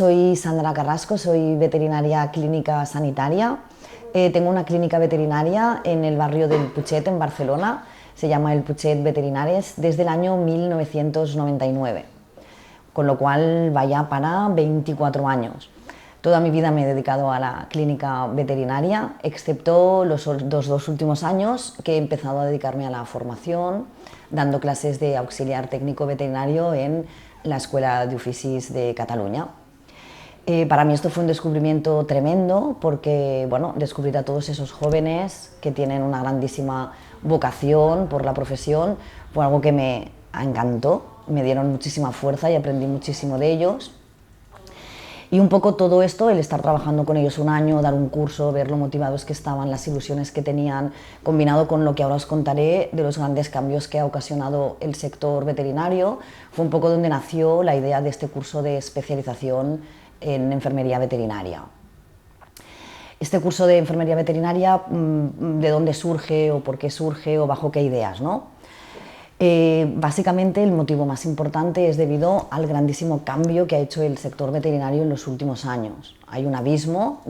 soy Sandra Carrasco, soy veterinaria clínica sanitaria. Tengo una clínica veterinaria en el barrio del Putxet, en Barcelona. Se llama el Putxet Veterinares desde el año 1999, con lo cual vaya para 24 años. Toda mi vida me he dedicado a la clínica veterinaria, excepto los dos últimos años que he empezado a dedicarme a la formación, dando clases de auxiliar técnico veterinario en la Escuela de Oficis de Cataluña. Para mí esto fue un descubrimiento tremendo porque, bueno, descubrir a todos esos jóvenes que tienen una grandísima vocación por la profesión fue algo que me encantó, me dieron muchísima fuerza y aprendí muchísimo de ellos. Y un poco todo esto, el estar trabajando con ellos un año, dar un curso, ver lo motivados que estaban, las ilusiones que tenían, combinado con lo que ahora os contaré de los grandes cambios que ha ocasionado el sector veterinario, fue un poco donde nació la idea de este curso de especialización en enfermería veterinaria. Este curso de enfermería veterinaria, ¿de dónde surge o por qué surge o bajo qué ideas, ¿no? Básicamente el motivo más importante es debido al grandísimo cambio que ha hecho el sector veterinario en los últimos años. Hay un abismo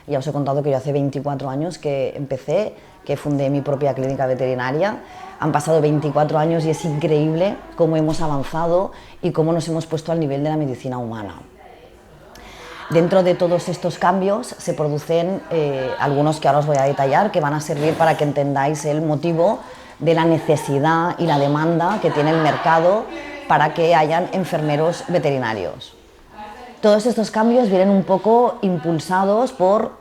ya os he contado que yo hace 24 años que empecé, que fundé mi propia clínica veterinaria. Han pasado 24 años y es increíble cómo hemos avanzado y cómo nos hemos puesto al nivel de la medicina humana. Dentro de todos estos cambios se producen algunos que ahora os voy a detallar, que van a servir para que entendáis el motivo de la necesidad y la demanda que tiene el mercado para que hayan enfermeros veterinarios. Todos estos cambios vienen un poco impulsados por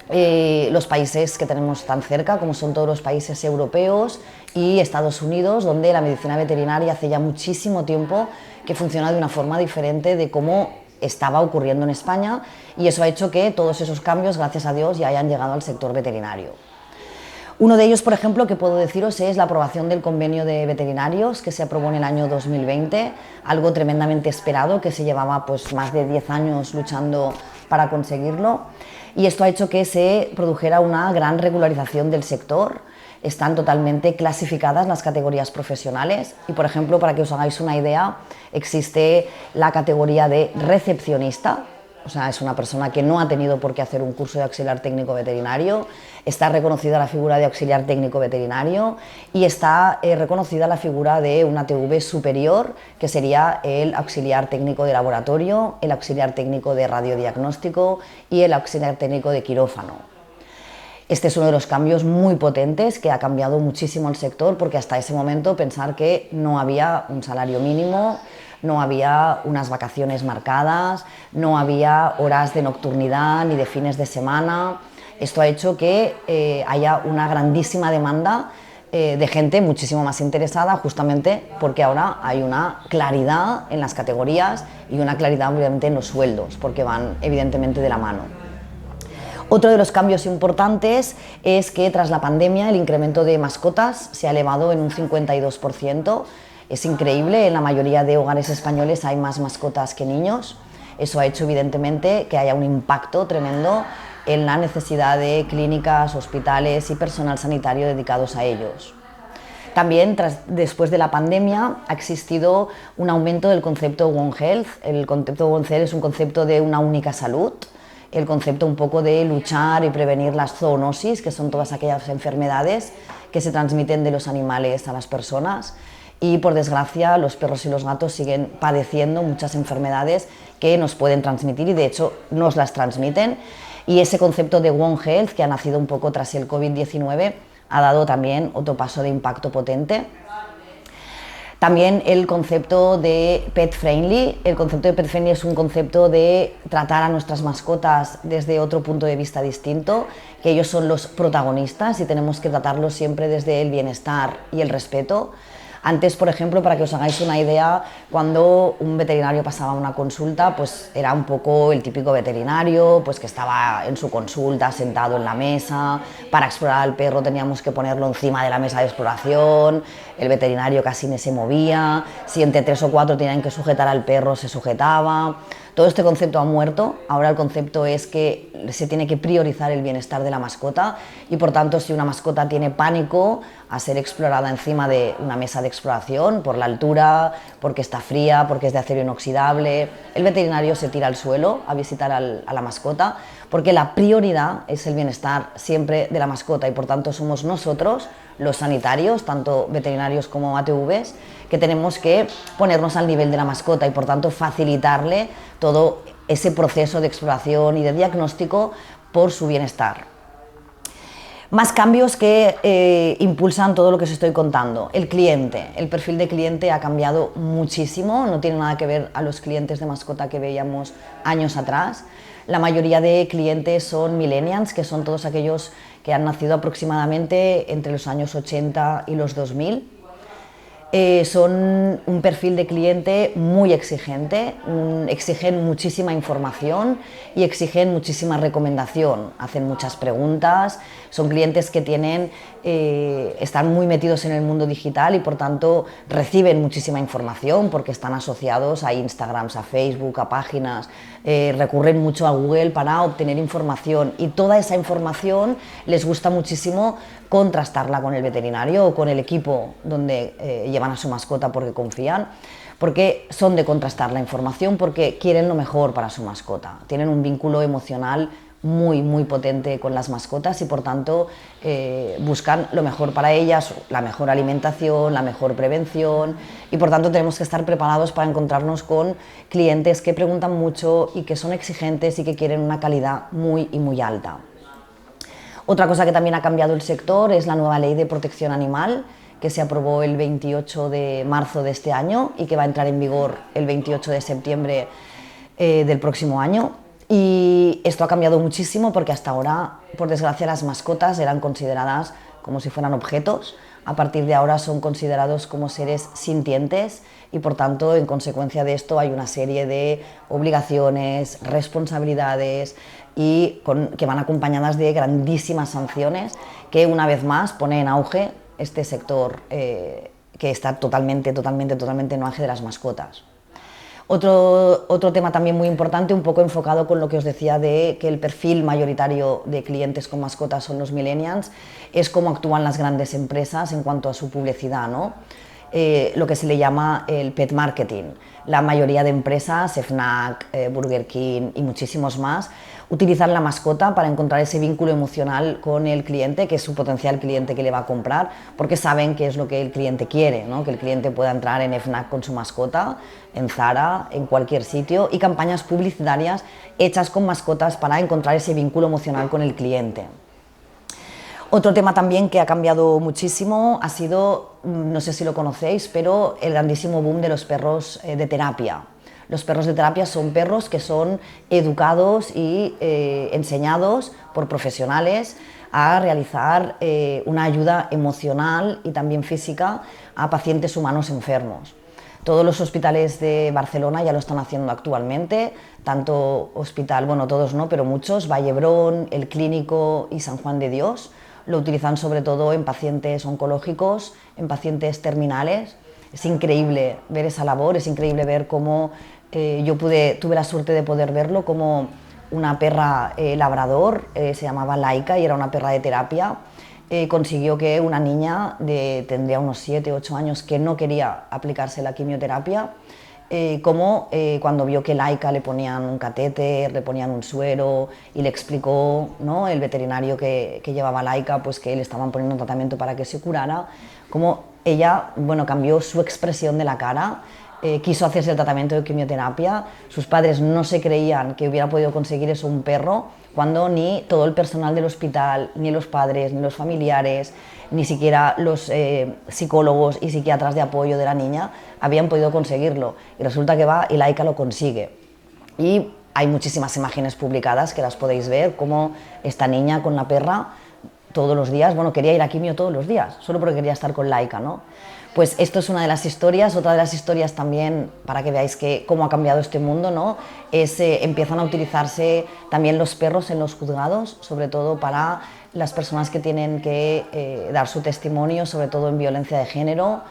los países que tenemos tan cerca, como son todos los países europeos y Estados Unidos, donde la medicina veterinaria hace ya muchísimo tiempo que funciona de una forma diferente de cómo estaba ocurriendo en España, y eso ha hecho que todos esos cambios, gracias a Dios, ya hayan llegado al sector veterinario. Uno de ellos, por ejemplo, que puedo deciros es la aprobación del convenio de veterinarios que se aprobó en el año 2020, algo tremendamente esperado que se llevaba pues más de 10 años luchando para conseguirlo, y esto ha hecho que se produjera una gran regularización del sector. Están totalmente clasificadas las categorías profesionales y, por ejemplo, para que os hagáis una idea, existe la categoría de recepcionista. O sea, es una persona que no ha tenido por qué hacer un curso de auxiliar técnico veterinario, está reconocida la figura de auxiliar técnico veterinario y está reconocida la figura de una TV superior, que sería el auxiliar técnico de laboratorio, el auxiliar técnico de radiodiagnóstico y el auxiliar técnico de quirófano. Este es uno de los cambios muy potentes que ha cambiado muchísimo el sector, porque hasta ese momento pensar que no había un salario mínimo, no había unas vacaciones marcadas, no había horas de nocturnidad ni de fines de semana. Esto ha hecho que haya una grandísima demanda de gente muchísimo más interesada, justamente porque ahora hay una claridad en las categorías y una claridad obviamente en los sueldos, porque van evidentemente de la mano. Otro de los cambios importantes es que tras la pandemia el incremento de mascotas se ha elevado en un 52%. Es increíble, en la mayoría de hogares españoles hay más mascotas que niños. Eso ha hecho evidentemente que haya un impacto tremendo en la necesidad de clínicas, hospitales y personal sanitario dedicados a ellos. También, después de la pandemia, ha existido un aumento del concepto One Health. El concepto One Health es un concepto de una única salud, el concepto un poco de luchar y prevenir las zoonosis, que son todas aquellas enfermedades que se transmiten de los animales a las personas. Y por desgracia los perros y los gatos siguen padeciendo muchas enfermedades que nos pueden transmitir y de hecho nos las transmiten, y ese concepto de One Health, que ha nacido un poco tras el COVID-19, ha dado también otro paso de impacto potente. También el concepto de pet friendly. El concepto de pet friendly es un concepto de tratar a nuestras mascotas desde otro punto de vista distinto, que ellos son los protagonistas y tenemos que tratarlos siempre desde el bienestar y el respeto. Antes, por ejemplo, para que os hagáis una idea, cuando un veterinario pasaba una consulta, pues era un poco el típico veterinario, pues que estaba en su consulta sentado en la mesa. Para explorar al perro teníamos que ponerlo encima de la mesa de exploración, el veterinario casi ni se movía, si entre 3 o 4 tenían que sujetar al perro se sujetaba. Todo este concepto ha muerto, ahora el concepto es que se tiene que priorizar el bienestar de la mascota y por tanto si una mascota tiene pánico a ser explorada encima de una mesa de exploración por la altura, porque está fría, porque es de acero inoxidable, el veterinario se tira al suelo a visitar a la mascota porque la prioridad es el bienestar siempre de la mascota y por tanto somos nosotros, los sanitarios, tanto veterinarios como ATVs, que tenemos que ponernos al nivel de la mascota y por tanto facilitarle todo ese proceso de exploración y de diagnóstico por su bienestar. Más cambios que impulsan todo lo que os estoy contando. El cliente, el perfil de cliente ha cambiado muchísimo, no tiene nada que ver a los clientes de mascota que veíamos años atrás. La mayoría de clientes son millennials, que son todos aquellos que han nacido aproximadamente entre los años 80 y los 2000. Son un perfil de cliente muy exigente, exigen muchísima información y exigen muchísima recomendación, hacen muchas preguntas, son clientes que están muy metidos en el mundo digital y por tanto reciben muchísima información porque están asociados a Instagram, a Facebook, a páginas, recurren mucho a Google para obtener información y toda esa información les gusta muchísimo contrastarla con el veterinario o con el equipo donde llevan a su mascota porque confían, porque son de contrastar la información, porque quieren lo mejor para su mascota, tienen un vínculo emocional muy potente con las mascotas y por tanto buscan lo mejor para ellas, la mejor alimentación, la mejor prevención y por tanto tenemos que estar preparados para encontrarnos con clientes que preguntan mucho y que son exigentes y que quieren una calidad muy alta. Otra cosa que también ha cambiado el sector es la nueva ley de protección animal que se aprobó el 28 de marzo de este año y que va a entrar en vigor el 28 de septiembre del próximo año. Y esto ha cambiado muchísimo porque hasta ahora, por desgracia, las mascotas eran consideradas como si fueran objetos. A partir de ahora son considerados como seres sintientes y por tanto, en consecuencia de esto, hay una serie de obligaciones, responsabilidades y que van acompañadas de grandísimas sanciones que una vez más pone en auge este sector que está totalmente en auge de las mascotas. Otro tema también muy importante, un poco enfocado con lo que os decía de que el perfil mayoritario de clientes con mascotas son los millennials, es cómo actúan las grandes empresas en cuanto a su publicidad, ¿no? Lo que se le llama el pet marketing. La mayoría de empresas, Fnac, Burger King y muchísimos más, utilizan la mascota para encontrar ese vínculo emocional con el cliente, que es su potencial cliente que le va a comprar, porque saben qué es lo que el cliente quiere, ¿no? Que el cliente pueda entrar en Fnac con su mascota, en Zara, en cualquier sitio, y campañas publicitarias hechas con mascotas para encontrar ese vínculo emocional con el cliente. Otro tema también que ha cambiado muchísimo ha sido, no sé si lo conocéis, pero el grandísimo boom de los perros de terapia. Los perros de terapia son perros que son educados y enseñados por profesionales a realizar una ayuda emocional y también física a pacientes humanos enfermos. Todos los hospitales de Barcelona ya lo están haciendo actualmente, tanto hospital, bueno, todos no, pero muchos, Vallebrón, El Clínico y San Juan de Dios, lo utilizan sobre todo en pacientes oncológicos, en pacientes terminales. Es increíble ver esa labor, es increíble ver cómo tuve la suerte de poder verlo, como una perra labrador, se llamaba Laika y era una perra de terapia, consiguió que una niña tendría unos 7 u 8 años que no quería aplicarse la quimioterapia, cuando vio que Laika le ponían un catéter, le ponían un suero y le explicó, ¿no?, el veterinario que llevaba Laika, pues que le estaban poniendo un tratamiento para que se curara, como ella, bueno, cambió su expresión de la cara, quiso hacerse el tratamiento de quimioterapia. Sus padres no se creían que hubiera podido conseguir eso un perro, cuando ni todo el personal del hospital, ni los padres, ni los familiares, ni siquiera los psicólogos y psiquiatras de apoyo de la niña habían podido conseguirlo. Y resulta que va y Laika lo consigue. Y hay muchísimas imágenes publicadas que las podéis ver, como esta niña con la perra todos los días, bueno, quería ir a quimio todos los días, solo porque quería estar con Laika, ¿no? Pues esto es una de las historias. Otra de las historias también, para que veáis cómo ha cambiado este mundo, ¿no?, es empiezan a utilizarse también los perros en los juzgados, sobre todo para las personas que tienen que dar su testimonio, sobre todo en violencia de género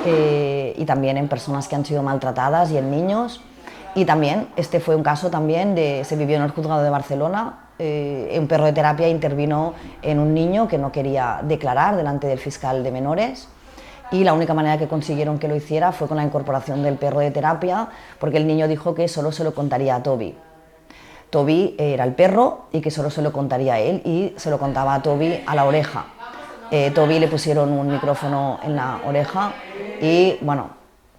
y también en personas que han sido maltratadas y en niños. Y también, este fue un caso también, se vivió en el juzgado de Barcelona. Un perro de terapia intervino en un niño que no quería declarar delante del fiscal de menores, y la única manera que consiguieron que lo hiciera fue con la incorporación del perro de terapia, porque el niño dijo que solo se lo contaría a Toby. Toby era el perro y que solo se lo contaría a él, y se lo contaba a Toby a la oreja. Toby le pusieron un micrófono en la oreja y bueno,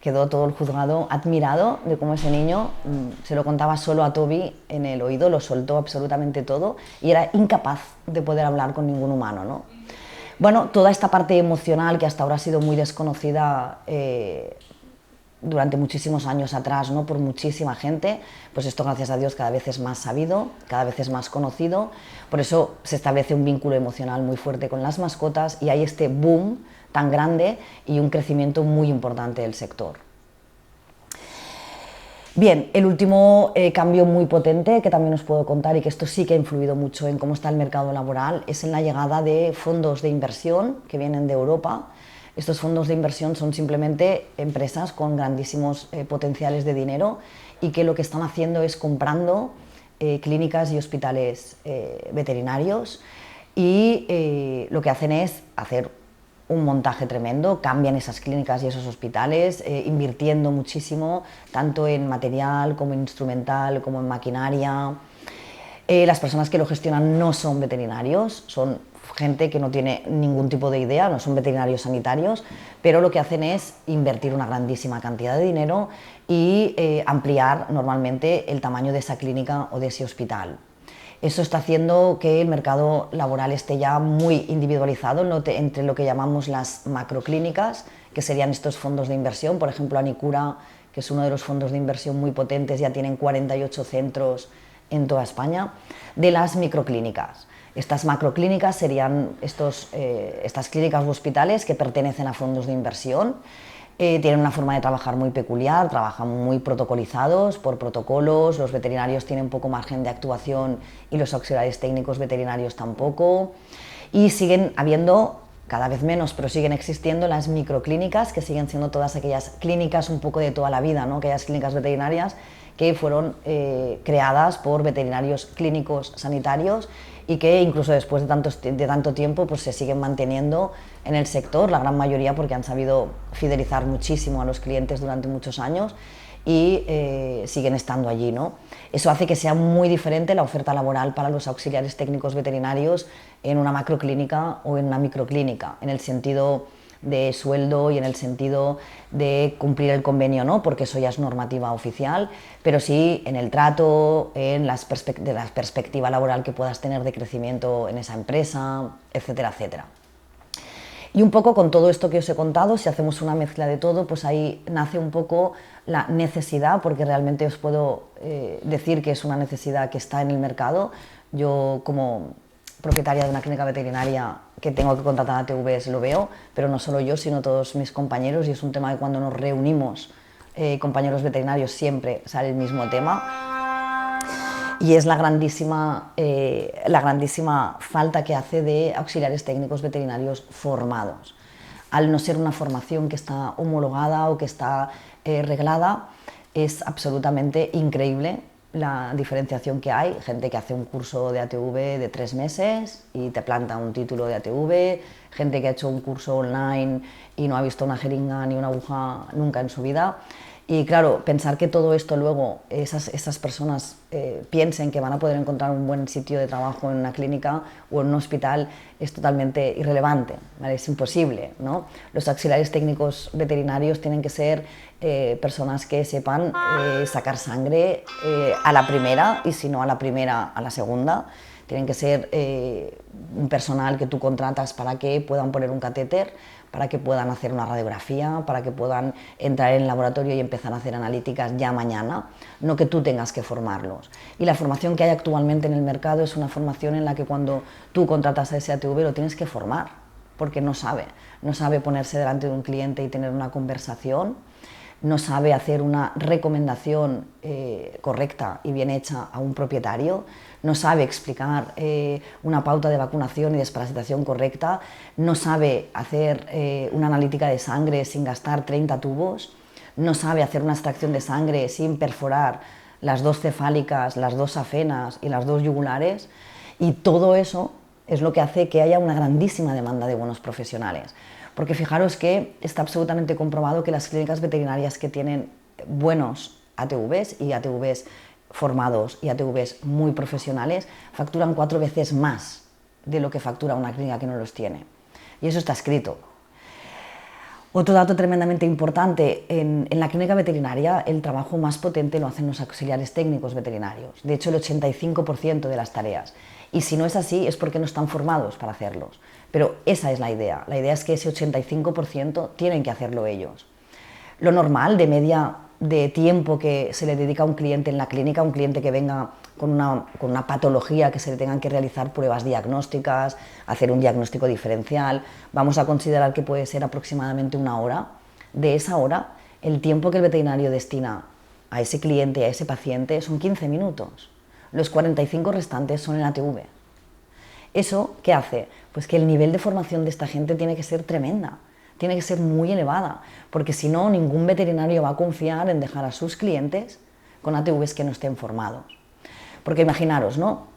quedó todo el juzgado admirado de cómo ese niño se lo contaba solo a Toby en el oído, lo soltó absolutamente todo y era incapaz de poder hablar con ningún humano, ¿no? Bueno, toda esta parte emocional que hasta ahora ha sido muy desconocida durante muchísimos años atrás, ¿no?, por muchísima gente, pues esto, gracias a Dios, cada vez es más sabido, cada vez es más conocido. Por eso se establece un vínculo emocional muy fuerte con las mascotas y hay este boom tan grande y un crecimiento muy importante del sector. Bien, el último cambio muy potente que también os puedo contar, y que esto sí que ha influido mucho en cómo está el mercado laboral, es en la llegada de fondos de inversión que vienen de Europa. Estos fondos de inversión son simplemente empresas con grandísimos potenciales de dinero y que lo que están haciendo es comprando clínicas y hospitales veterinarios, y lo que hacen es hacer un montaje tremendo, cambian esas clínicas y esos hospitales, invirtiendo muchísimo, tanto en material como en instrumental, como en maquinaria. Las personas que lo gestionan no son veterinarios, son gente que no tiene ningún tipo de idea, no son veterinarios sanitarios, pero lo que hacen es invertir una grandísima cantidad de dinero y ampliar normalmente el tamaño de esa clínica o de ese hospital. Eso está haciendo que el mercado laboral esté ya muy individualizado entre lo que llamamos las macroclínicas, que serían estos fondos de inversión. Por ejemplo, Anicura, que es uno de los fondos de inversión muy potentes, ya tienen 48 centros en toda España, de las microclínicas. Estas macroclínicas serían estas clínicas u hospitales que pertenecen a fondos de inversión. Tienen una forma de trabajar muy peculiar, trabajan muy protocolizados por protocolos, los veterinarios tienen poco margen de actuación y los auxiliares técnicos veterinarios tampoco, y siguen habiendo, cada vez menos, pero siguen existiendo las microclínicas, que siguen siendo todas aquellas clínicas un poco de toda la vida, ¿no?, aquellas clínicas veterinarias que fueron creadas por veterinarios clínicos sanitarios y que incluso después de tanto tiempo pues se siguen manteniendo en el sector, la gran mayoría porque han sabido fidelizar muchísimo a los clientes durante muchos años y siguen estando allí, ¿no? Eso hace que sea muy diferente la oferta laboral para los auxiliares técnicos veterinarios en una macroclínica o en una microclínica, en el sentido de sueldo y en el sentido de cumplir el convenio, no, porque eso ya es normativa oficial, pero sí en el trato, en la perspectiva laboral que puedas tener de crecimiento en esa empresa, etcétera, etcétera. Y un poco con todo esto que os he contado, si hacemos una mezcla de todo, pues ahí nace un poco la necesidad, porque realmente os puedo decir que es una necesidad que está en el mercado. Yo, como propietaria de una clínica veterinaria que tengo que contratar a ATVs, lo veo, pero no solo yo, sino todos mis compañeros, y es un tema que cuando nos reunimos compañeros veterinarios siempre sale el mismo tema, y es la grandísima falta que hace de auxiliares técnicos veterinarios formados. Al no ser una formación que está homologada o que está reglada, es absolutamente increíble la diferenciación que hay. Gente que hace un curso de ATV de 3 meses y te planta un título de ATV, gente que ha hecho un curso online y no ha visto una jeringa ni una aguja nunca en su vida. Y claro, pensar que todo esto luego esas personas piensen que van a poder encontrar un buen sitio de trabajo en una clínica o en un hospital es totalmente irrelevante, ¿vale? Es imposible, ¿no? Los auxiliares técnicos veterinarios tienen que ser personas que sepan sacar sangre a la primera, y si no a la primera, a la segunda. Tienen que ser un personal que tú contratas para que puedan poner un catéter, para que puedan hacer una radiografía, para que puedan entrar en el laboratorio y empezar a hacer analíticas ya mañana, no que tú tengas que formarlos. Y la formación que hay actualmente en el mercado es una formación en la que cuando tú contratas a ese ATV lo tienes que formar, porque no sabe ponerse delante de un cliente y tener una conversación, no sabe hacer una recomendación correcta y bien hecha a un propietario, no sabe explicar una pauta de vacunación y desparasitación correcta, no sabe hacer una analítica de sangre sin gastar 30 tubos, no sabe hacer una extracción de sangre sin perforar las dos cefálicas, las dos safenas y las dos yugulares, y todo eso es lo que hace que haya una grandísima demanda de buenos profesionales. Porque fijaros que está absolutamente comprobado que las clínicas veterinarias que tienen buenos ATVs y ATVs formados y ATVs muy profesionales facturan 4 veces más de lo que factura una clínica que no los tiene. Y eso está escrito. Otro dato tremendamente importante, en la clínica veterinaria el trabajo más potente lo hacen los auxiliares técnicos veterinarios, de hecho el 85% de las tareas, y si no es así es porque no están formados para hacerlos, pero esa es la idea es que ese 85% tienen que hacerlo ellos. Lo normal de media de tiempo que se le dedica a un cliente en la clínica, un cliente que venga con una patología que se le tengan que realizar pruebas diagnósticas, hacer un diagnóstico diferencial, vamos a considerar que puede ser aproximadamente 1 hora. De esa hora, el tiempo que el veterinario destina a ese cliente, a ese paciente, son 15 minutos. Los 45 restantes son en ATV. ¿Eso qué hace? Pues que el nivel de formación de esta gente tiene que ser tremenda, tiene que ser muy elevada, porque si no, ningún veterinario va a confiar en dejar a sus clientes con ATVs que no estén formados. Porque imaginaros, ¿no?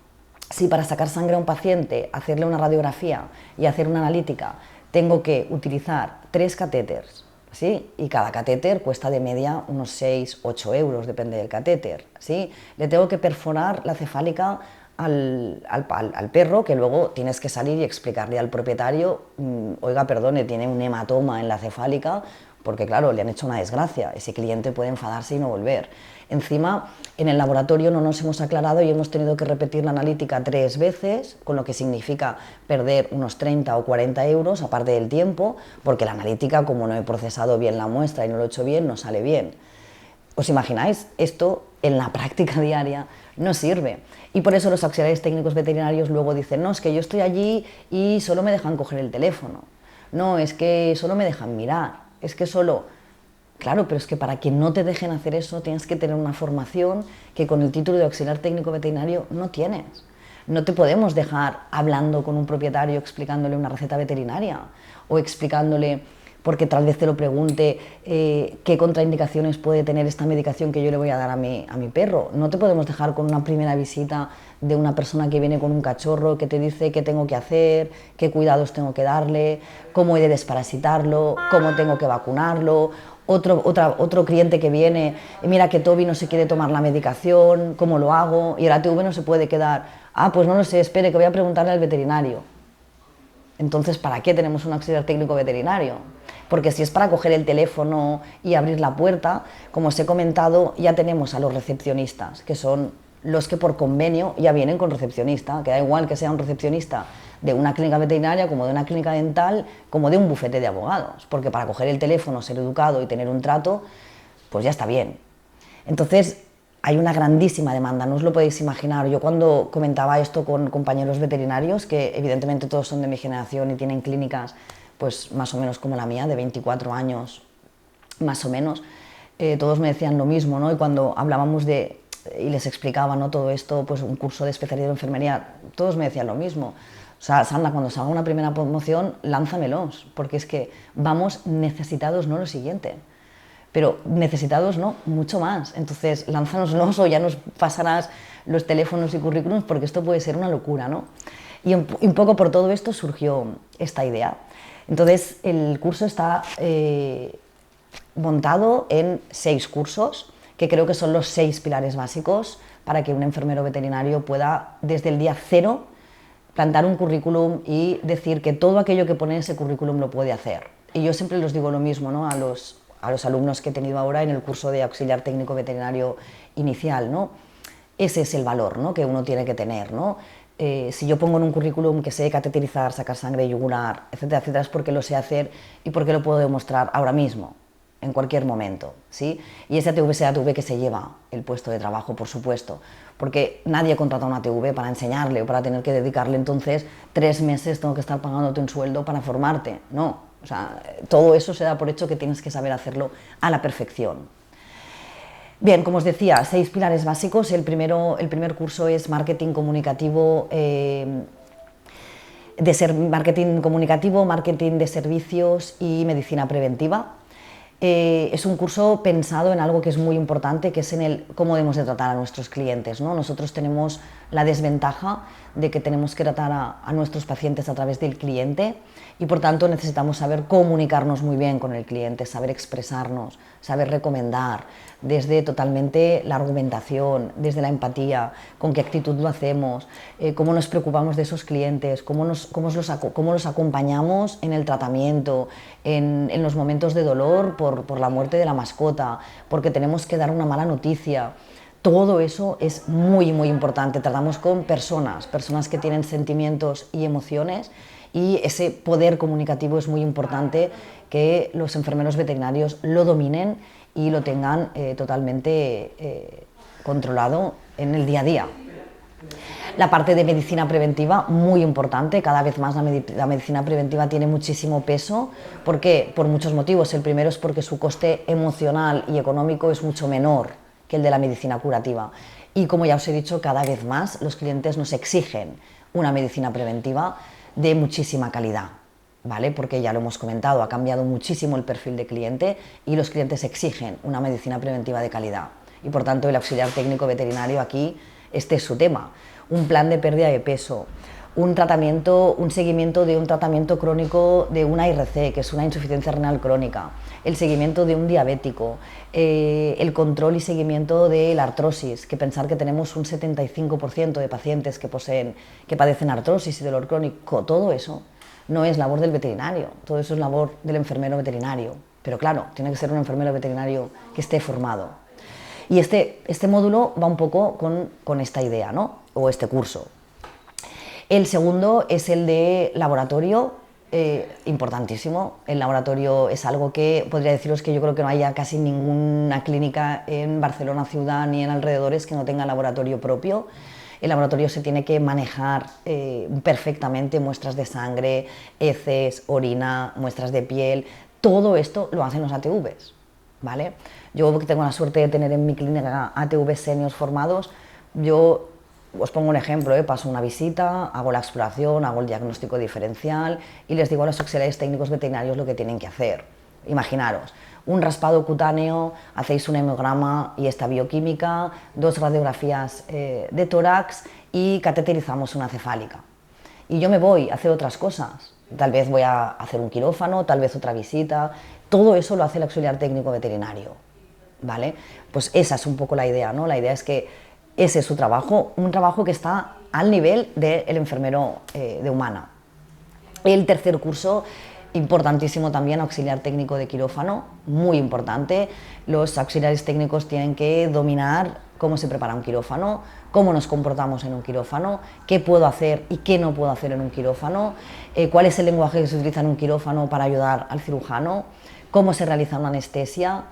Si para sacar sangre a un paciente, hacerle una radiografía y hacer una analítica, tengo que utilizar 3 catéteres, ¿sí? Y cada catéter cuesta de media unos 6-8 euros, depende del catéter, ¿sí? Le tengo que perforar la cefálica al perro, que luego tienes que salir y explicarle al propietario, oiga, perdone, tiene un hematoma en la cefálica, porque claro, le han hecho una desgracia, ese cliente puede enfadarse y no volver. Encima, en el laboratorio no nos hemos aclarado y hemos tenido que repetir la analítica 3 veces, con lo que significa perder unos 30 o 40 euros, aparte del tiempo, porque la analítica, como no he procesado bien la muestra y no lo he hecho bien, no sale bien. ¿Os imagináis? Esto en la práctica diaria no sirve. Y por eso los auxiliares técnicos veterinarios luego dicen, no, es que yo estoy allí y solo me dejan coger el teléfono. No, es que solo me dejan mirar. Es que solo... Claro, pero es que para que no te dejen hacer eso tienes que tener una formación que con el título de auxiliar técnico veterinario no tienes. No te podemos dejar hablando con un propietario explicándole una receta veterinaria o explicándole, porque tal vez te lo pregunte, qué contraindicaciones puede tener esta medicación que yo le voy a dar a mi perro. No te podemos dejar con una primera visita de una persona que viene con un cachorro que te dice qué tengo que hacer, qué cuidados tengo que darle, cómo he de desparasitarlo, cómo tengo que vacunarlo. Otro cliente que viene, mira que Toby no se quiere tomar la medicación, ¿cómo lo hago? Y el ATV no se puede quedar, pues no lo sé, espere que voy a preguntarle al veterinario. Entonces, ¿para qué tenemos un auxiliar técnico veterinario? Porque si es para coger el teléfono y abrir la puerta, como os he comentado, ya tenemos a los recepcionistas, que son los que por convenio ya vienen con recepcionista, que da igual que sea un recepcionista de una clínica veterinaria, como de una clínica dental, como de un bufete de abogados, porque para coger el teléfono, ser educado y tener un trato, pues ya está bien. Entonces, hay una grandísima demanda, no os lo podéis imaginar. Yo cuando comentaba esto con compañeros veterinarios, que evidentemente todos son de mi generación y tienen clínicas pues más o menos como la mía, de 24 años, más o menos, todos me decían lo mismo, ¿no? Y cuando hablábamos y les explicaba, ¿no?, todo esto, pues un curso de especialidad de enfermería, todos me decían lo mismo. O sea, Sandra, cuando salga una primera promoción, lánzamelos, porque es que vamos necesitados, no lo siguiente. Pero necesitados no, mucho más. Entonces, lánzanoslos o ya nos pasarás los teléfonos y currículums, porque esto puede ser una locura, ¿no? Y un poco por todo esto surgió esta idea. Entonces, el curso está montado en 6 cursos, que creo que son los 6 pilares básicos para que un enfermero veterinario pueda, desde el día 0, plantar un currículum y decir que todo aquello que pone en ese currículum lo puede hacer. Y yo siempre les digo lo mismo, ¿no?, a los alumnos que he tenido ahora en el curso de auxiliar técnico veterinario inicial, ¿no? Ese es el valor, ¿no?, que uno tiene que tener, ¿no? Si yo pongo en un currículum que sé cateterizar, sacar sangre yugular, etcétera, etcétera, es porque lo sé hacer y porque lo puedo demostrar ahora mismo, en cualquier momento, ¿sí? Y ese ATV sea ATV que se lleva el puesto de trabajo, por supuesto, porque nadie contrata un ATV para enseñarle o para tener que dedicarle entonces 3 meses, tengo que estar pagándote un sueldo para formarte, no. O sea, todo eso se da por hecho que tienes que saber hacerlo a la perfección. Bien, como os decía, 6 pilares básicos. El primer curso es marketing comunicativo, marketing de servicios y medicina preventiva. Es un curso pensado en algo que es muy importante, que es en el cómo debemos de tratar a nuestros clientes, ¿no? Nosotros tenemos la desventaja de que tenemos que tratar a nuestros pacientes a través del cliente y por tanto necesitamos saber comunicarnos muy bien con el cliente, saber expresarnos, saber recomendar, desde totalmente la argumentación, desde la empatía, con qué actitud lo hacemos, cómo nos preocupamos de esos clientes, cómo los acompañamos en el tratamiento, en los momentos de dolor por la muerte de la mascota, porque tenemos que dar una mala noticia. Todo eso es muy, muy importante. Tratamos con personas que tienen sentimientos y emociones, y ese poder comunicativo es muy importante que los enfermeros veterinarios lo dominen y lo tengan totalmente controlado en el día a día. La parte de medicina preventiva, muy importante, cada vez más la medicina preventiva tiene muchísimo peso. ¿Por qué? Por muchos motivos. El primero es porque su coste emocional y económico es mucho menor que el de la medicina curativa. Y como ya os he dicho, cada vez más los clientes nos exigen una medicina preventiva de muchísima calidad, ¿vale? Porque ya lo hemos comentado, ha cambiado muchísimo el perfil de cliente y los clientes exigen una medicina preventiva de calidad. Y por tanto el auxiliar técnico veterinario aquí, este es su tema. Un plan de pérdida de peso, un seguimiento de un tratamiento crónico de una IRC, que es una insuficiencia renal crónica, el seguimiento de un diabético, el control y seguimiento de la artrosis, que pensar que tenemos un 75% de pacientes que padecen artrosis y dolor crónico, todo eso no es labor del veterinario, todo eso es labor del enfermero veterinario, pero claro, tiene que ser un enfermero veterinario que esté formado. Y este módulo va un poco con esta idea, ¿no? O este curso. El segundo es el de laboratorio, importantísimo. El laboratorio es algo que podría deciros que yo creo que no haya casi ninguna clínica en Barcelona ciudad ni en alrededores que no tenga laboratorio propio. El laboratorio se tiene que manejar perfectamente, muestras de sangre, heces, orina, muestras de piel, todo esto lo hacen los ATVs, ¿vale? Yo que tengo la suerte de tener en mi clínica ATVs seniors formados, yo os pongo un ejemplo, paso una visita, hago la exploración, hago el diagnóstico diferencial y les digo a los auxiliares técnicos veterinarios lo que tienen que hacer. Imaginaros, un raspado cutáneo, hacéis un hemograma y esta bioquímica, 2 radiografías de tórax y cateterizamos una cefálica. Y yo me voy a hacer otras cosas, tal vez voy a hacer un quirófano, tal vez otra visita, todo eso lo hace el auxiliar técnico veterinario, ¿vale? Pues esa es un poco la idea, ¿no? La idea es que ese es su trabajo, un trabajo que está al nivel del enfermero de humana. El tercer curso, importantísimo también, auxiliar técnico de quirófano, muy importante. Los auxiliares técnicos tienen que dominar cómo se prepara un quirófano, cómo nos comportamos en un quirófano, qué puedo hacer y qué no puedo hacer en un quirófano, cuál es el lenguaje que se utiliza en un quirófano para ayudar al cirujano, cómo se realiza una anestesia,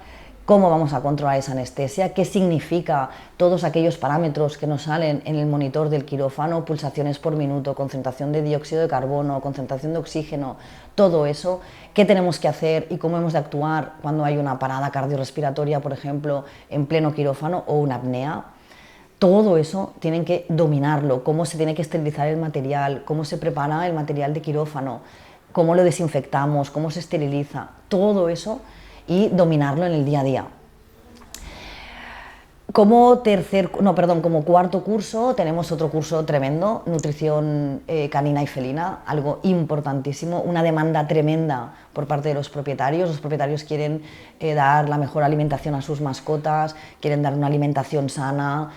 cómo vamos a controlar esa anestesia, qué significa todos aquellos parámetros que nos salen en el monitor del quirófano, pulsaciones por minuto, concentración de dióxido de carbono, concentración de oxígeno, todo eso, qué tenemos que hacer y cómo hemos de actuar cuando hay una parada cardiorrespiratoria, por ejemplo, en pleno quirófano o una apnea. Todo eso tienen que dominarlo, cómo se tiene que esterilizar el material, cómo se prepara el material de quirófano, cómo lo desinfectamos, cómo se esteriliza, todo eso y dominarlo en el día a día. Como cuarto curso tenemos otro curso tremendo, nutrición canina y felina, algo importantísimo, una demanda tremenda por parte de los propietarios. Los propietarios quieren dar la mejor alimentación a sus mascotas, quieren dar una alimentación sana,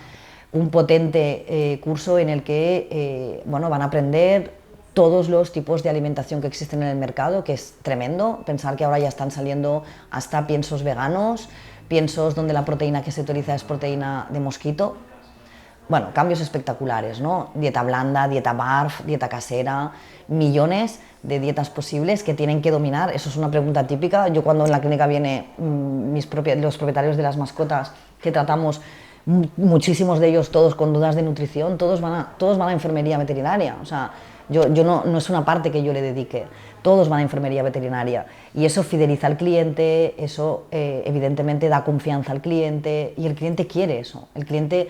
un potente curso en el que van a aprender todos los tipos de alimentación que existen en el mercado, que es tremendo. Pensar que ahora ya están saliendo hasta piensos veganos, piensos donde la proteína que se utiliza es proteína de mosquito. Bueno, cambios espectaculares, ¿no? Dieta blanda, dieta BARF, dieta casera, millones de dietas posibles que tienen que dominar. Eso es una pregunta típica. Yo cuando en la clínica vienen los propietarios de las mascotas que tratamos, muchísimos de ellos todos con dudas de nutrición, todos van a enfermería veterinaria. O sea, yo no es una parte que yo le dedique, todos van a enfermería veterinaria y eso fideliza al cliente, eso evidentemente da confianza al cliente y el cliente quiere eso, el cliente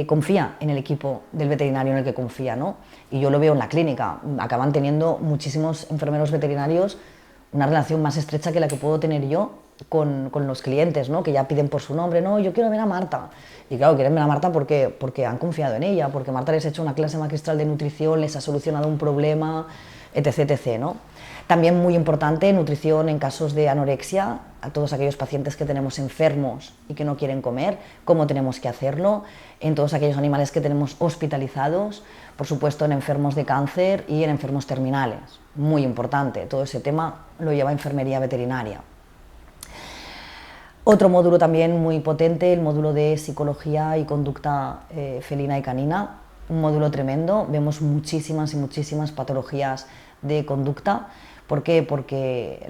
confía en el equipo del veterinario en el que confía, ¿no? Y yo lo veo en la clínica, acaban teniendo muchísimos enfermeros veterinarios una relación más estrecha que la que puedo tener yo con los clientes, ¿no? Que ya piden por su nombre, no, yo quiero ver a Marta. Y claro, quieren ver a Marta porque han confiado en ella, porque Marta les ha hecho una clase magistral de nutrición, les ha solucionado un problema, etc, etc, ¿no? También muy importante, nutrición en casos de anorexia, a todos aquellos pacientes que tenemos enfermos y que no quieren comer, cómo tenemos que hacerlo, en todos aquellos animales que tenemos hospitalizados, por supuesto en enfermos de cáncer y en enfermos terminales. Muy importante, todo ese tema lo lleva enfermería veterinaria. Otro módulo también muy potente, el módulo de psicología y conducta felina y canina, un módulo tremendo, vemos muchísimas y muchísimas patologías de conducta. ¿Por qué? Porque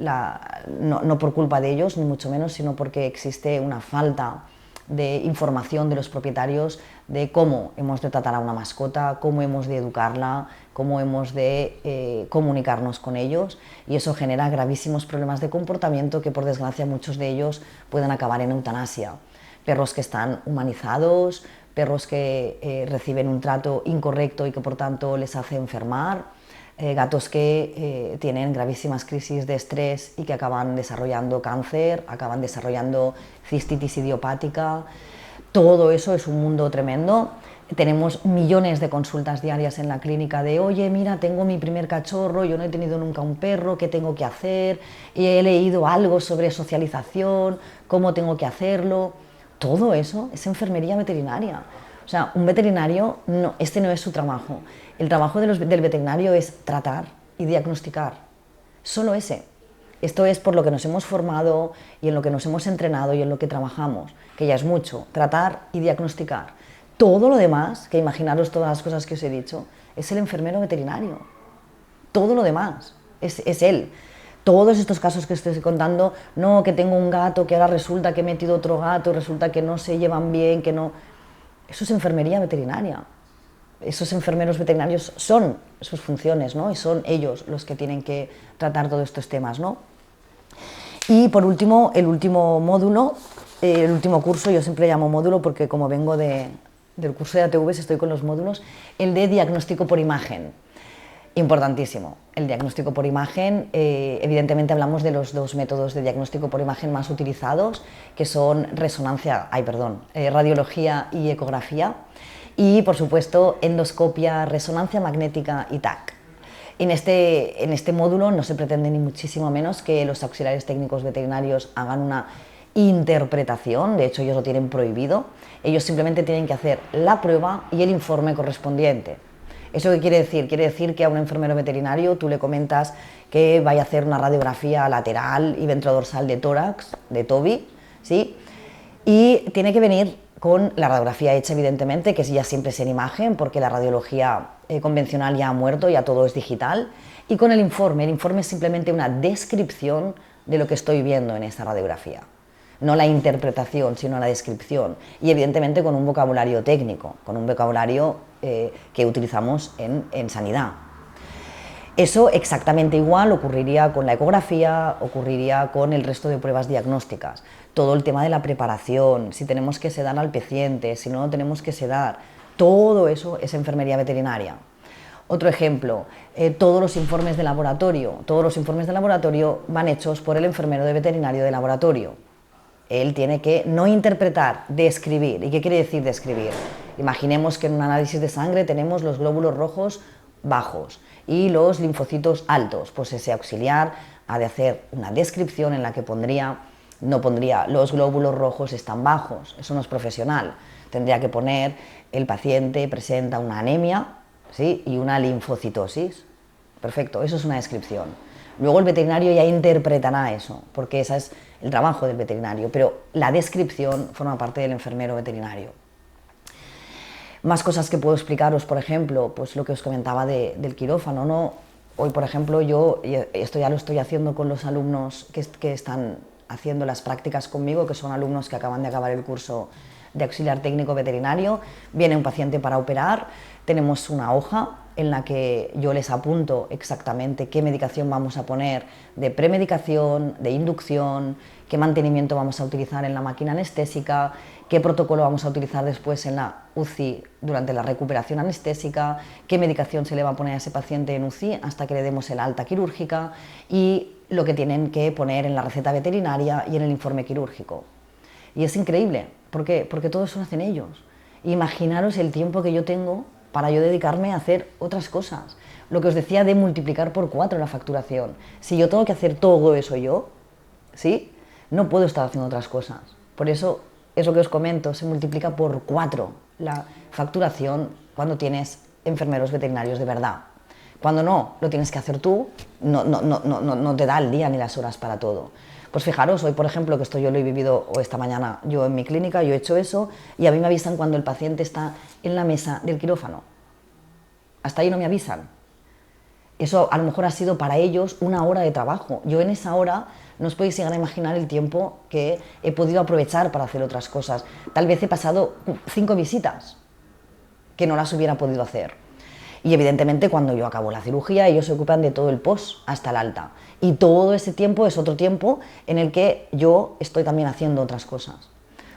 no por culpa de ellos, ni mucho menos, sino porque existe una falta de información de los propietarios de cómo hemos de tratar a una mascota, cómo hemos de educarla, cómo hemos de comunicarnos con ellos, y eso genera gravísimos problemas de comportamiento que por desgracia muchos de ellos pueden acabar en eutanasia. Perros que están humanizados, perros que reciben un trato incorrecto y que por tanto les hace enfermar, gatos que tienen gravísimas crisis de estrés y que acaban desarrollando cáncer, acaban desarrollando cistitis idiopática. Todo eso es un mundo tremendo. Tenemos millones de consultas diarias en la clínica de, oye, mira, tengo mi primer cachorro, yo no he tenido nunca un perro, ¿qué tengo que hacer? Y he leído algo sobre socialización, ¿cómo tengo que hacerlo? Todo eso es enfermería veterinaria. O sea, un veterinario, este no es su trabajo. El trabajo del veterinario es tratar y diagnosticar. Solo ese. Esto es por lo que nos hemos formado y en lo que nos hemos entrenado y en lo que trabajamos, que ya es mucho, tratar y diagnosticar. Todo lo demás, que imaginaros todas las cosas que os he dicho, es el enfermero veterinario. Todo lo demás es él. Todos estos casos que estoy contando, no, que tengo un gato, que ahora resulta que he metido otro gato, resulta que no se llevan bien, que no... Eso es enfermería veterinaria. Esos enfermeros veterinarios son sus funciones, ¿no? Y son ellos los que tienen que tratar todos estos temas, ¿no? Y por último, el último módulo, el último curso, yo siempre llamo módulo porque como vengo del curso de ATVs estoy con los módulos, el de diagnóstico por imagen. Importantísimo, el diagnóstico por imagen, evidentemente hablamos de los dos métodos de diagnóstico por imagen más utilizados, que son radiología y ecografía, y por supuesto endoscopia, resonancia magnética y TAC. En este módulo no se pretende ni muchísimo menos que los auxiliares técnicos veterinarios hagan una interpretación, de hecho ellos lo tienen prohibido, ellos simplemente tienen que hacer la prueba y el informe correspondiente. ¿Eso qué quiere decir? Quiere decir que a un enfermero veterinario tú le comentas que vaya a hacer una radiografía lateral y ventrodorsal de tórax, de TOBI, ¿sí? Y tiene que venir con la radiografía hecha, evidentemente, que ya siempre es en imagen, porque la radiología convencional ya ha muerto, ya todo es digital, y con el informe. El informe es simplemente una descripción de lo que estoy viendo en esta radiografía. No la interpretación, sino la descripción. Y evidentemente con un vocabulario técnico, con un vocabulario que utilizamos en sanidad. Eso exactamente igual ocurriría con la ecografía, ocurriría con el resto de pruebas diagnósticas. Todo el tema de la preparación, si tenemos que sedar al paciente, si no lo tenemos que sedar, todo eso es enfermería veterinaria. Otro ejemplo, todos los informes de laboratorio van hechos por el enfermero de veterinario de laboratorio. Él tiene que no interpretar, describir. ¿Y qué quiere decir describir? Imaginemos que en un análisis de sangre tenemos los glóbulos rojos bajos y los linfocitos altos. Pues ese auxiliar ha de hacer una descripción en la que no pondría los glóbulos rojos están bajos, eso no es profesional. Tendría que poner el paciente presenta una anemia, ¿sí? Y una linfocitosis. Perfecto, eso es una descripción. Luego el veterinario ya interpretará eso, porque ese es el trabajo del veterinario, pero la descripción forma parte del enfermero veterinario. Más cosas que puedo explicaros, por ejemplo, pues lo que os comentaba del quirófano, ¿no? Hoy, por ejemplo, esto ya lo estoy haciendo con los alumnos que están haciendo las prácticas conmigo, que son alumnos que acaban de acabar el curso de auxiliar técnico veterinario. Viene un paciente para operar, tenemos una hoja en la que yo les apunto exactamente qué medicación vamos a poner de premedicación, de inducción, qué mantenimiento vamos a utilizar en la máquina anestésica, qué protocolo vamos a utilizar después en la UCI durante la recuperación anestésica, qué medicación se le va a poner a ese paciente en UCI hasta que le demos el alta quirúrgica y lo que tienen que poner en la receta veterinaria y en el informe quirúrgico. Y es increíble, ¿por qué? Porque todo eso lo hacen ellos. Imaginaros el tiempo que yo tengo para yo dedicarme a hacer otras cosas. Lo que os decía de multiplicar por 4 la facturación. Si yo tengo que hacer todo eso yo, ¿sí? No puedo estar haciendo otras cosas. Por eso es lo que os comento, se multiplica por 4 la facturación cuando tienes enfermeros veterinarios de verdad. Cuando no, lo tienes que hacer tú, no te da el día ni las horas para todo. Pues fijaros, hoy por ejemplo, que esto yo lo he vivido, o esta mañana yo en mi clínica, yo he hecho eso, y a mí me avisan cuando el paciente está en la mesa del quirófano. Hasta ahí no me avisan. Eso a lo mejor ha sido para ellos 1 hora de trabajo. Yo en esa hora no os podéis llegar a imaginar el tiempo que he podido aprovechar para hacer otras cosas. Tal vez he pasado 5 visitas que no las hubiera podido hacer. Y evidentemente cuando yo acabo la cirugía ellos se ocupan de todo el post hasta el alta. Y todo ese tiempo es otro tiempo en el que yo estoy también haciendo otras cosas.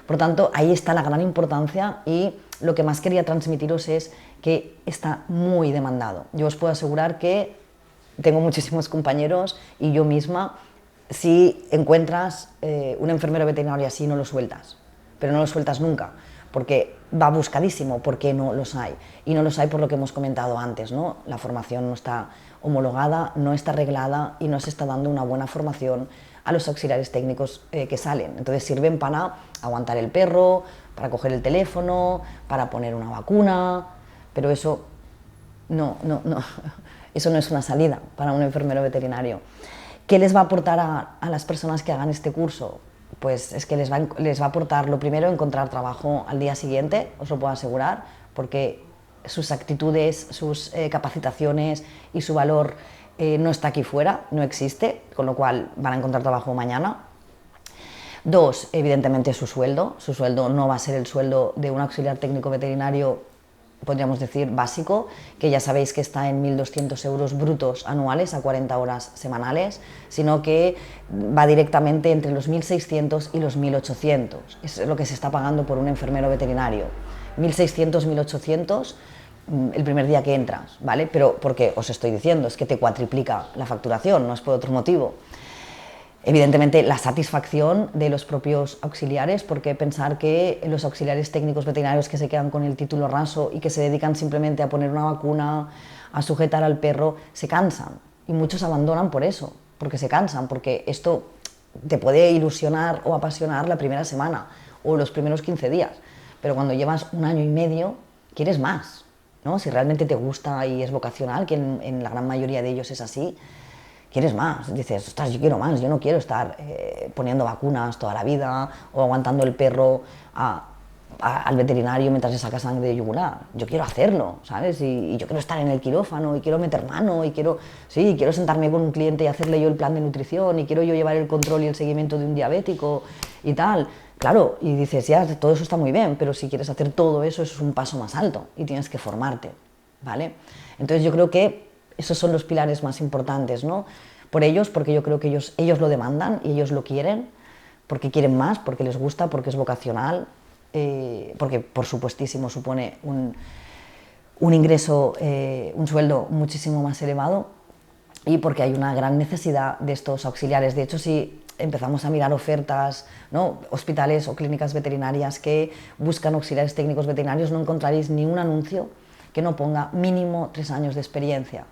Por lo tanto, ahí está la gran importancia y lo que más quería transmitiros es que está muy demandado. Yo os puedo asegurar que tengo muchísimos compañeros y yo misma, si encuentras un enfermero veterinario así, no lo sueltas, pero no lo sueltas nunca, porque va buscadísimo, porque no los hay. Y no los hay por lo que hemos comentado antes, ¿no? La formación no está homologada, no está arreglada y no se está dando una buena formación a los auxiliares técnicos que salen. Entonces sirven para aguantar el perro, para coger el teléfono, para poner una vacuna, pero eso eso no es una salida para un enfermero veterinario. ¿Qué les va a aportar a las personas que hagan este curso? Pues es que les va a aportar, lo primero, encontrar trabajo al día siguiente, os lo puedo asegurar, porque sus actitudes, sus capacitaciones y su valor no está aquí fuera, no existe, con lo cual van a encontrar trabajo mañana. 2, evidentemente su sueldo no va a ser el sueldo de un auxiliar técnico veterinario, podríamos decir básico, que ya sabéis que está en 1.200 euros brutos anuales a 40 horas semanales, sino que va directamente entre los 1.600 y los 1.800, es lo que se está pagando por un enfermero veterinario, 1.600, 1.800 el primer día que entras, ¿vale? Pero porque os estoy diciendo, es que te cuatriplica la facturación, no es por otro motivo. Evidentemente, la satisfacción de los propios auxiliares, porque pensar que los auxiliares técnicos veterinarios que se quedan con el título raso y que se dedican simplemente a poner una vacuna, a sujetar al perro, se cansan. Y muchos abandonan por eso, porque se cansan, porque esto te puede ilusionar o apasionar la primera semana o los primeros 15 días, pero cuando llevas 1 año y medio, quieres más, ¿no? Si realmente te gusta y es vocacional, que en la gran mayoría de ellos es así, quieres más, dices, ostras, yo quiero más, yo no quiero estar poniendo vacunas toda la vida o aguantando el perro al veterinario mientras le saca sangre de yugular, yo quiero hacerlo, ¿sabes? Y yo quiero estar en el quirófano y quiero meter mano y quiero sentarme con un cliente y hacerle yo el plan de nutrición y quiero yo llevar el control y el seguimiento de un diabético y tal. Claro, y dices, ya, todo eso está muy bien, pero si quieres hacer todo eso, eso es un paso más alto y tienes que formarte, ¿vale? Entonces yo creo que esos son los pilares más importantes, ¿no? Por ellos, porque yo creo que ellos lo demandan y ellos lo quieren, porque quieren más, porque les gusta, porque es vocacional, porque por supuestísimo supone un ingreso, un sueldo muchísimo más elevado y porque hay una gran necesidad de estos auxiliares. De hecho, si empezamos a mirar ofertas, ¿no? Hospitales o clínicas veterinarias que buscan auxiliares técnicos veterinarios, no encontraréis ni un anuncio que no ponga mínimo 3 años de experiencia.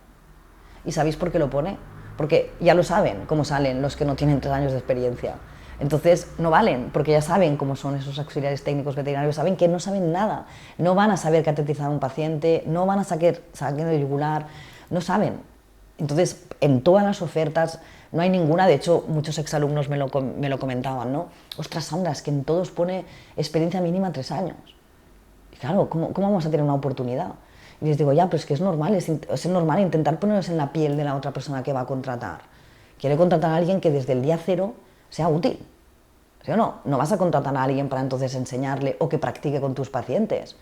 ¿Y sabéis por qué lo pone? Porque ya lo saben cómo salen los que no tienen 3 años de experiencia. Entonces no valen, porque ya saben cómo son esos auxiliares técnicos veterinarios, saben que no saben nada, no van a saber cateterizar a un paciente, no van a sacar sangre de yugular, no saben. Entonces, en todas las ofertas no hay ninguna, de hecho muchos exalumnos me lo comentaban, ¿no? Ostras, Sandra, es que en todos pone experiencia mínima 3 años. Y claro, ¿cómo vamos a tener una oportunidad? Y les digo, ya, pero es que es normal intentar ponernos en la piel de la otra persona que va a contratar. Quiere contratar a alguien que desde el día 0 sea útil, ¿sí o no? No vas a contratar a alguien para entonces enseñarle o que practique con tus pacientes.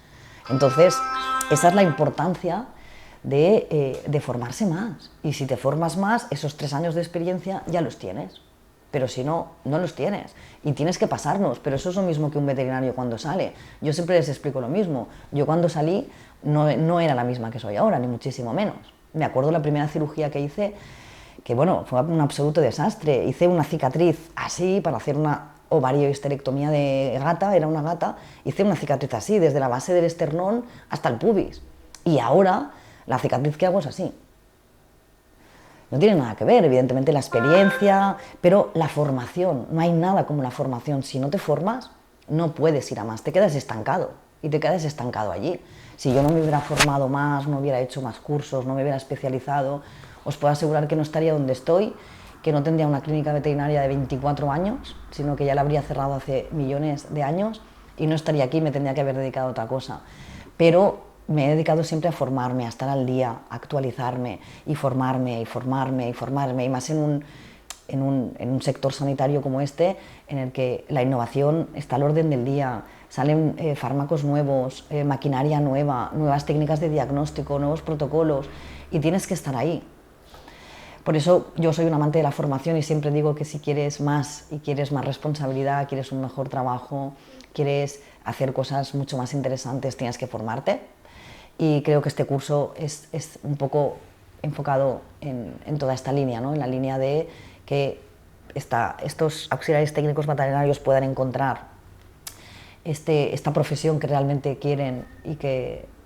Entonces, esa es la importancia de formarse más. Y si te formas más, esos 3 años de experiencia ya los tienes. Pero si no, no los tienes. Y tienes que pasarnos. Pero eso es lo mismo que un veterinario cuando sale. Yo siempre les explico lo mismo. Yo cuando salí no era la misma que soy ahora, ni muchísimo menos. Me acuerdo la primera cirugía que hice, que bueno, fue un absoluto desastre. Hice una cicatriz así para hacer una ovariohisterectomía de gata, era una gata, hice una cicatriz así, desde la base del esternón hasta el pubis. Y ahora la cicatriz que hago es así. No tiene nada que ver, evidentemente, la experiencia, pero la formación. No hay nada como la formación. Si no te formas, no puedes ir a más, te quedas estancado y te quedas estancado allí. Si yo no me hubiera formado más, no hubiera hecho más cursos, no me hubiera especializado, os puedo asegurar que no estaría donde estoy, que no tendría una clínica veterinaria de 24 años, sino que ya la habría cerrado hace millones de años y no estaría aquí, me tendría que haber dedicado a otra cosa. Pero me he dedicado siempre a formarme, a estar al día, a actualizarme y formarme y formarme y formarme, y más en un sector sanitario como este, en el que la innovación está al orden del día, salen fármacos nuevos, maquinaria nueva, nuevas técnicas de diagnóstico, nuevos protocolos, y tienes que estar ahí. Por eso yo soy un amante de la formación y siempre digo que si quieres más y quieres más responsabilidad, quieres un mejor trabajo, quieres hacer cosas mucho más interesantes, tienes que formarte. Y creo que este curso es un poco enfocado en toda esta línea, ¿no? En la línea de que estos auxiliares técnicos veterinarios puedan encontrar esta profesión que realmente quieren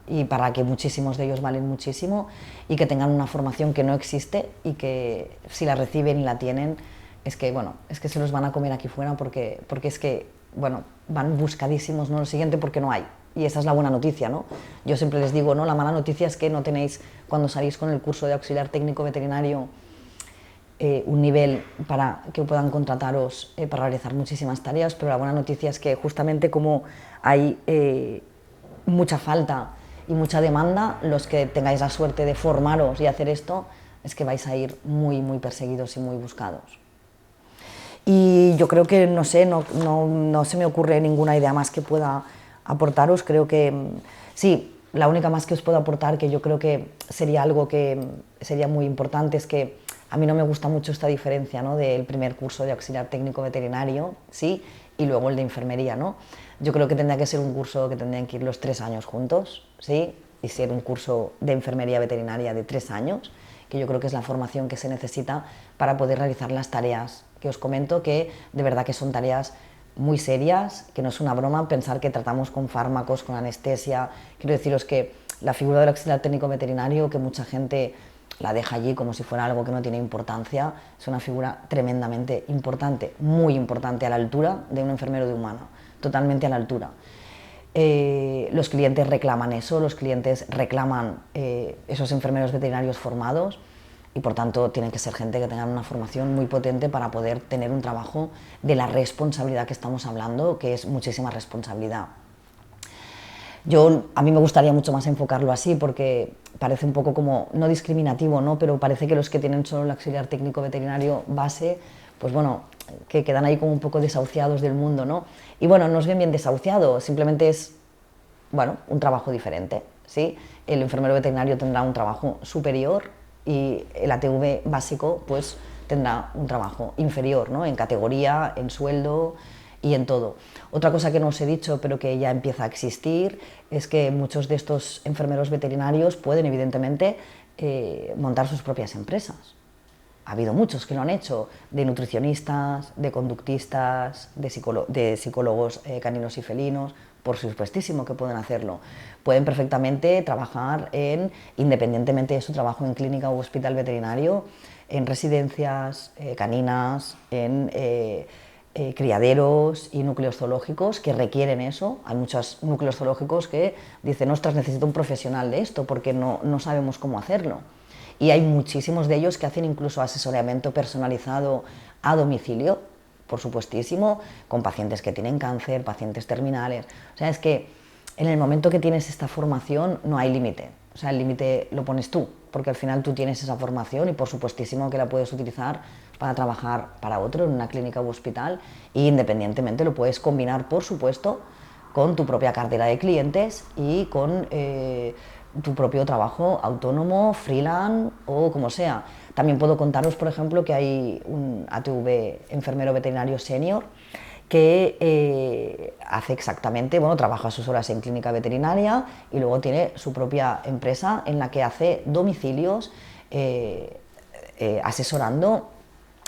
y para que muchísimos de ellos valen muchísimo, y que tengan una formación que no existe y que si la reciben y la tienen, es que se los van a comer aquí fuera porque es que, bueno, van buscadísimos, ¿no? Lo siguiente, porque no hay. Y esa es la buena noticia, ¿no? Yo siempre les digo, ¿no? La mala noticia es que no tenéis, cuando salís con el curso de auxiliar técnico veterinario, un nivel para que puedan contrataros para realizar muchísimas tareas, pero la buena noticia es que justamente como hay mucha falta y mucha demanda, los que tengáis la suerte de formaros y hacer esto, es que vais a ir muy, muy perseguidos y muy buscados. Y yo creo que, no sé, no se me ocurre ninguna idea más que pueda aportaros. Creo que sí, la única más que os puedo aportar, que yo creo que sería algo que sería muy importante, es que a mí no me gusta mucho esta diferencia, ¿no? Del primer curso de auxiliar técnico veterinario, sí, y luego el de enfermería, ¿no? Yo creo que tendría que ser un curso que tendrían que ir los 3 años juntos, sí, y ser un curso de enfermería veterinaria de 3 años, que yo creo que es la formación que se necesita para poder realizar las tareas que os comento, que de verdad que son tareas muy serias, que no es una broma pensar que tratamos con fármacos, con anestesia. Quiero deciros que la figura del auxiliar técnico veterinario, que mucha gente la deja allí como si fuera algo que no tiene importancia, es una figura tremendamente importante, muy importante, a la altura de un enfermero de humano, totalmente a la altura. Los clientes reclaman eso, los clientes reclaman esos enfermeros veterinarios formados, y por tanto tienen que ser gente que tenga una formación muy potente para poder tener un trabajo de la responsabilidad que estamos hablando, que es muchísima responsabilidad. A mí me gustaría mucho más enfocarlo así, porque parece un poco como, no discriminativo, ¿no? Pero parece que los que tienen solo el auxiliar técnico veterinario base, pues bueno, que quedan ahí como un poco desahuciados del mundo, ¿no? Y bueno, no es bien desahuciado, simplemente es, bueno, un trabajo diferente, ¿sí? El enfermero veterinario tendrá un trabajo superior y el ATV básico pues tendrá un trabajo inferior, ¿no? En categoría, en sueldo y en todo. Otra cosa que no os he dicho, pero que ya empieza a existir, es que muchos de estos enfermeros veterinarios pueden evidentemente montar sus propias empresas. Ha habido muchos que lo han hecho, de nutricionistas, de conductistas, de psicólogos caninos y felinos, por supuestísimo que pueden hacerlo. Pueden perfectamente trabajar independientemente de su trabajo en clínica o hospital veterinario, en residencias caninas, en criaderos y núcleos zoológicos que requieren eso. Hay muchos núcleos zoológicos que dicen, ostras, necesito un profesional de esto porque no sabemos cómo hacerlo. Y hay muchísimos de ellos que hacen incluso asesoramiento personalizado a domicilio, por supuestísimo, con pacientes que tienen cáncer, pacientes terminales. O sea, es que en el momento que tienes esta formación no hay límite. O sea, el límite lo pones tú, porque al final tú tienes esa formación y por supuestísimo que la puedes utilizar para trabajar para otro en una clínica u hospital, e independientemente lo puedes combinar, por supuesto, con tu propia cartera de clientes y con tu propio trabajo autónomo, freelance o como sea. También puedo contaros, por ejemplo, que hay un ATV enfermero veterinario senior que hace exactamente, bueno, trabaja sus horas en clínica veterinaria y luego tiene su propia empresa en la que hace domicilios asesorando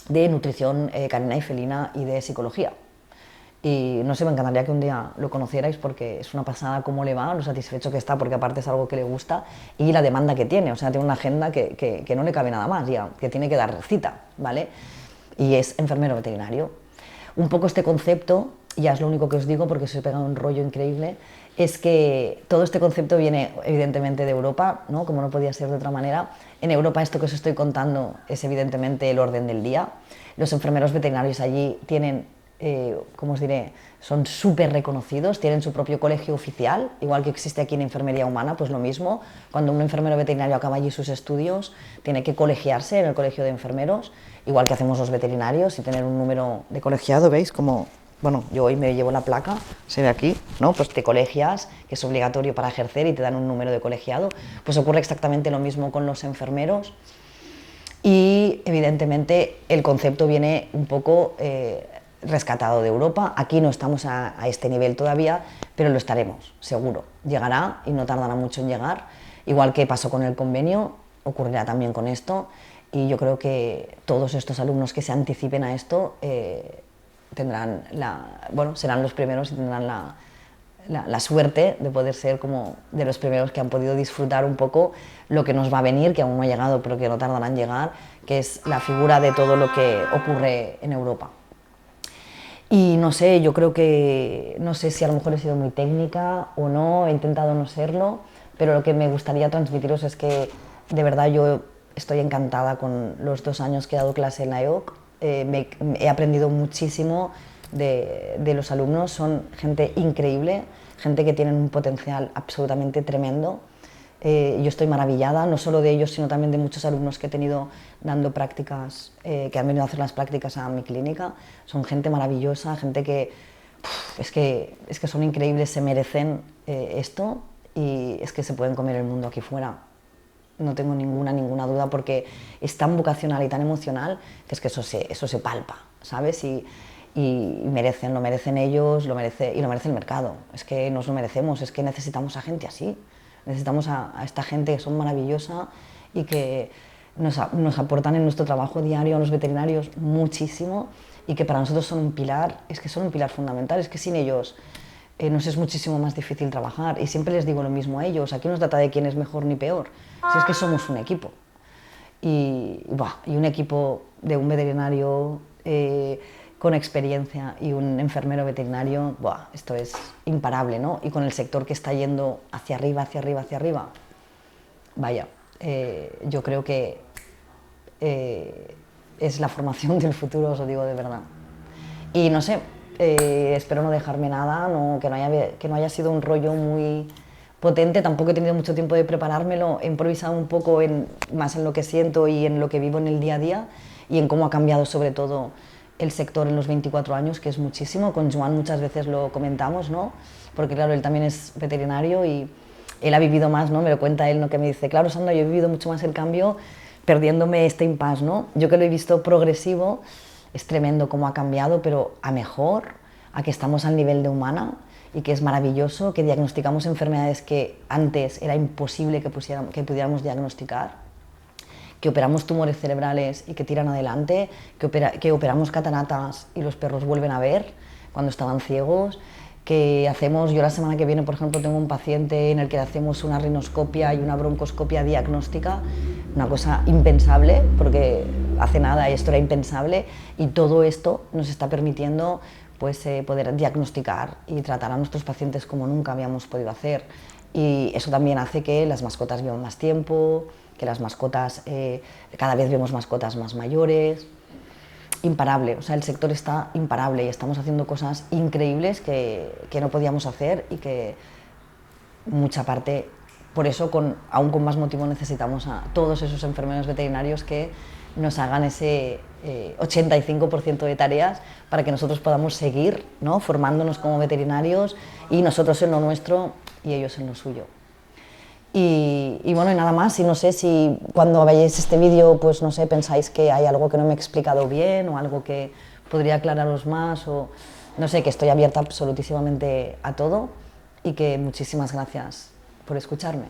de nutrición canina y felina y de psicología. Y no sé, me encantaría que un día lo conocierais porque es una pasada cómo le va, lo satisfecho que está, porque aparte es algo que le gusta, y la demanda que tiene, o sea, tiene una agenda que no le cabe nada más, ya, que tiene que dar cita, ¿vale? Y es enfermero veterinario. Un poco este concepto, ya es lo único que os digo porque os he pegado un rollo increíble, es que todo este concepto viene evidentemente de Europa, ¿no? Como no podía ser de otra manera. En Europa esto que os estoy contando es evidentemente el orden del día. Los enfermeros veterinarios allí tienen, ¿cómo os diré?, son súper reconocidos, tienen su propio colegio oficial, igual que existe aquí en enfermería humana, pues lo mismo. Cuando un enfermero veterinario acaba allí sus estudios, tiene que colegiarse en el colegio de enfermeros, igual que hacemos los veterinarios, y tener un número de colegiado, ¿veis? Como, bueno, yo hoy me llevo la placa, se ve aquí, ¿no? Pues te colegias, que es obligatorio para ejercer, y te dan un número de colegiado. Pues ocurre exactamente lo mismo con los enfermeros. Y evidentemente el concepto viene un poco rescatado de Europa. Aquí no estamos a este nivel todavía, pero lo estaremos, seguro. Llegará y no tardará mucho en llegar. Igual que pasó con el convenio, ocurrirá también con esto. Y yo creo que todos estos alumnos que se anticipen a esto tendrán serán los primeros y tendrán la suerte de poder ser como de los primeros que han podido disfrutar un poco lo que nos va a venir, que aún no ha llegado, pero que no tardará en llegar, que es la figura de todo lo que ocurre en Europa. Y no sé, yo creo que, no sé si a lo mejor he sido muy técnica o no, he intentado no serlo, pero lo que me gustaría transmitiros es que de verdad yo estoy encantada con los 2 años que he dado clase en la EOC. He aprendido muchísimo de los alumnos, son gente increíble, gente que tienen un potencial absolutamente tremendo. Yo estoy maravillada, no solo de ellos, sino también de muchos alumnos que he tenido dando prácticas, que han venido a hacer las prácticas a mi clínica. Son gente maravillosa, gente que es que son increíbles, se merecen esto, y es que se pueden comer el mundo aquí fuera. No tengo ninguna duda, porque es tan vocacional y tan emocional que es que eso se palpa, ¿sabes? Y lo merecen ellos, lo merece el mercado. Es que nos lo merecemos, es que necesitamos a gente así. Necesitamos a esta gente que son maravillosa y que nos aportan en nuestro trabajo diario a los veterinarios muchísimo, y que para nosotros son un pilar, es que son un pilar fundamental, es que sin ellos nos es muchísimo más difícil trabajar. Y siempre les digo lo mismo a ellos, aquí no se trata de quién es mejor ni peor, si es que somos un equipo. Y un equipo de un veterinario con experiencia y un enfermero veterinario, esto es imparable, ¿no? Y con el sector que está yendo hacia arriba, vaya, yo creo que es la formación del futuro, os lo digo de verdad. Y no sé, espero no dejarme nada, que no haya sido un rollo muy potente. Tampoco he tenido mucho tiempo de preparármelo, he improvisado un poco más en lo que siento y en lo que vivo en el día a día, y en cómo ha cambiado sobre todo el sector en los 24 años, que es muchísimo. Con Joan muchas veces lo comentamos, ¿no? Porque claro, él también es veterinario y él ha vivido más, ¿no? Me lo cuenta él, ¿no? Que me dice, claro, Sandra, yo he vivido mucho más el cambio perdiéndome este impasse, ¿no? Yo que lo he visto progresivo, es tremendo cómo ha cambiado, pero a mejor, a que estamos al nivel de humana, y que es maravilloso, que diagnosticamos enfermedades que antes era imposible que pudiéramos diagnosticar, que operamos tumores cerebrales y que tiran adelante, que operamos cataratas y los perros vuelven a ver cuando estaban ciegos, que hacemos, yo la semana que viene, por ejemplo, tengo un paciente en el que hacemos una rinoscopia y una broncoscopia diagnóstica, una cosa impensable, porque hace nada esto era impensable, y todo esto nos está permitiendo pues, poder diagnosticar y tratar a nuestros pacientes como nunca habíamos podido hacer. Y eso también hace que las mascotas vivan más tiempo, que las mascotas, cada vez vemos mascotas más mayores. Imparable, o sea, el sector está imparable y estamos haciendo cosas increíbles que no podíamos hacer, y que mucha parte, por eso aún con más motivo necesitamos a todos esos enfermeros veterinarios que nos hagan ese 85% de tareas para que nosotros podamos seguir, ¿no?, formándonos como veterinarios, y nosotros en lo nuestro y ellos en lo suyo. Y bueno, y nada más, y no sé si cuando veáis este vídeo, pues no sé, pensáis que hay algo que no me he explicado bien, o algo que podría aclararos más, o no sé, que estoy abierta absolutísimamente a todo, y que muchísimas gracias por escucharme.